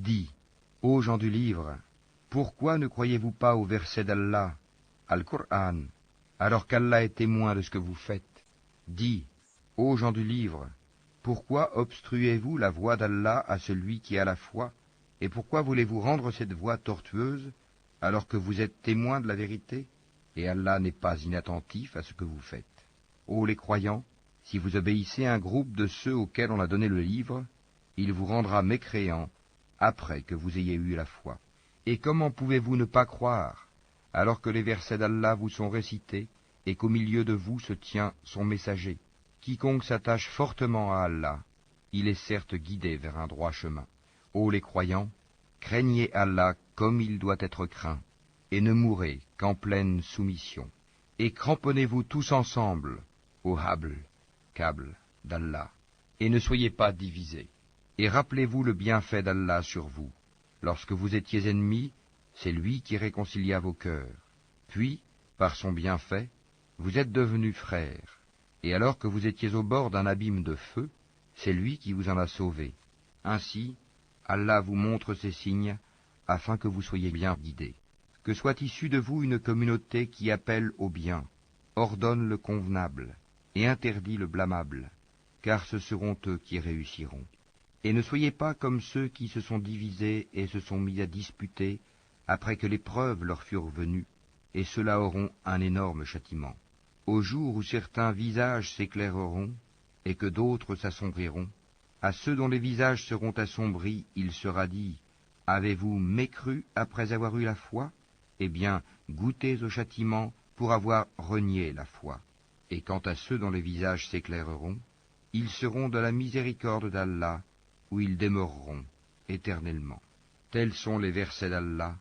Dis, ô gens du livre, pourquoi ne croyez-vous pas au verset d'Allah, Al-Qur'an, alors qu'Allah est témoin de ce que vous faites? Dis, ô gens du livre, pourquoi obstruez-vous la voie d'Allah à celui qui a la foi, et pourquoi voulez-vous rendre cette voie tortueuse, alors que vous êtes témoin de la vérité, et Allah n'est pas inattentif à ce que vous faites? Ô les croyants, si vous obéissez à un groupe de ceux auxquels on a donné le livre, il vous rendra mécréants après que vous ayez eu la foi. Et comment pouvez-vous ne pas croire, alors que les versets d'Allah vous sont récités, et qu'au milieu de vous se tient son messager? Quiconque s'attache fortement à Allah, il est certes guidé vers un droit chemin. Ô les croyants, craignez Allah comme il doit être craint, et ne mourrez qu'en pleine soumission. Et cramponnez-vous tous ensemble au câble d'Allah, et ne soyez pas divisés. Et rappelez-vous le bienfait d'Allah sur vous. Lorsque vous étiez ennemis, c'est lui qui réconcilia vos cœurs. Puis, par son bienfait, vous êtes devenus frères. Et alors que vous étiez au bord d'un abîme de feu, c'est lui qui vous en a sauvés. Ainsi, Allah vous montre ces signes, afin que vous soyez bien guidés. Que soit issue de vous une communauté qui appelle au bien, ordonne le convenable, et interdit le blâmable, car ce seront eux qui réussiront. Et ne soyez pas comme ceux qui se sont divisés et se sont mis à disputer après que les preuves leur furent venues, et ceux-là auront un énorme châtiment. Au jour où certains visages s'éclaireront et que d'autres s'assombriront, à ceux dont les visages seront assombris, il sera dit, « Avez-vous mécru après avoir eu la foi? Eh bien, goûtez au châtiment pour avoir renié la foi. » Et quant à ceux dont les visages s'éclaireront, ils seront de la miséricorde d'Allah, où ils demeureront éternellement. Tels sont les versets d'Allah.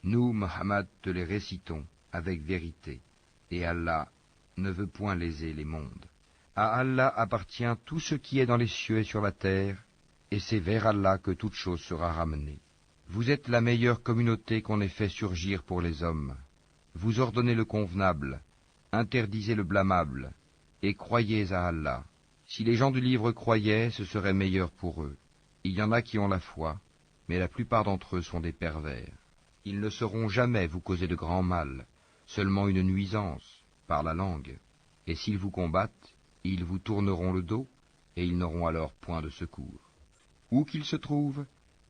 Nous, Muhammad, te les récitons avec vérité, et Allah ne veut point léser les mondes. À Allah appartient tout ce qui est dans les cieux et sur la terre, et c'est vers Allah que toute chose sera ramenée. Vous êtes la meilleure communauté qu'on ait fait surgir pour les hommes. Vous ordonnez le convenable, interdisez le blâmable, et croyez à Allah. Si les gens du livre croyaient, ce serait meilleur pour eux. Il y en a qui ont la foi, mais la plupart d'entre eux sont des pervers. Ils ne sauront jamais vous causer de grand mal, seulement une nuisance, par la langue. Et s'ils vous combattent, ils vous tourneront le dos, et ils n'auront alors point de secours. Où qu'ils se trouvent,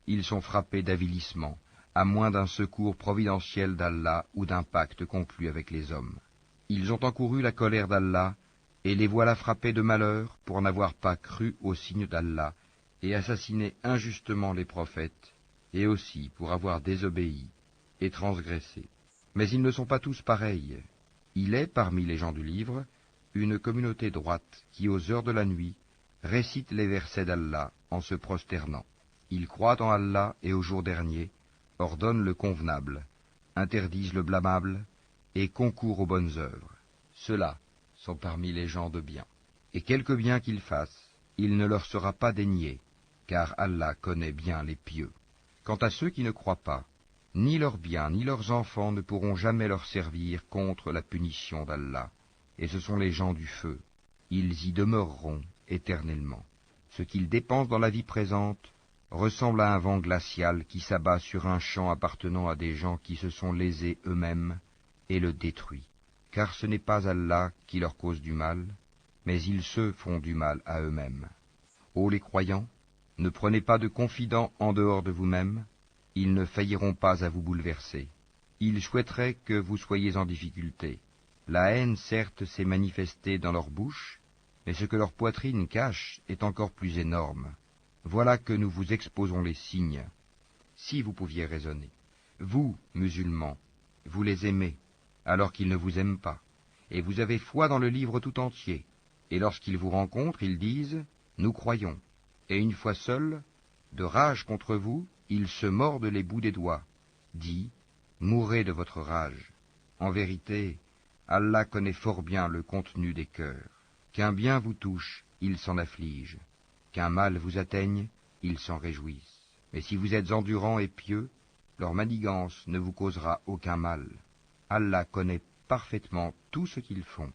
ils sont frappés d'avilissement, à moins d'un secours providentiel d'Allah ou d'un pacte conclu avec les hommes. Ils ont encouru la colère d'Allah, et les voilà frappés de malheur pour n'avoir pas cru au signe d'Allah, et assassiné injustement les prophètes, et aussi pour avoir désobéi et transgressé. Mais ils ne sont pas tous pareils. Il est, parmi les gens du livre, une communauté droite qui, aux heures de la nuit, récite les versets d'Allah en se prosternant. Ils croient en Allah et au jour dernier, ordonnent le convenable, interdisent le blâmable et concourent aux bonnes œuvres. Ceux-là sont parmi les gens de bien. Et quelque bien qu'ils fassent, il ne leur sera pas dénié, car Allah connaît bien les pieux. Quant à ceux qui ne croient pas, ni leurs biens ni leurs enfants ne pourront jamais leur servir contre la punition d'Allah, et ce sont les gens du feu. Ils y demeureront éternellement. Ce qu'ils dépensent dans la vie présente ressemble à un vent glacial qui s'abat sur un champ appartenant à des gens qui se sont lésés eux-mêmes et le détruit. Car ce n'est pas Allah qui leur cause du mal, mais ils se font du mal à eux-mêmes. Ô les croyants, ne prenez pas de confidents en dehors de vous-même, ils ne failliront pas à vous bouleverser. Ils souhaiteraient que vous soyez en difficulté. La haine, certes, s'est manifestée dans leur bouche, mais ce que leur poitrine cache est encore plus énorme. Voilà que nous vous exposons les signes, si vous pouviez raisonner. Vous, musulmans, vous les aimez, alors qu'ils ne vous aiment pas, et vous avez foi dans le livre tout entier, et lorsqu'ils vous rencontrent, ils disent « Nous croyons », et une fois seuls, de rage contre vous, ils se mordent les bouts des doigts. Dis, mourrez de votre rage. En vérité, Allah connaît fort bien le contenu des cœurs. Qu'un bien vous touche, ils s'en affligent. Qu'un mal vous atteigne, ils s'en réjouissent. Mais si vous êtes endurants et pieux, leur manigance ne vous causera aucun mal. Allah connaît parfaitement tout ce qu'ils font.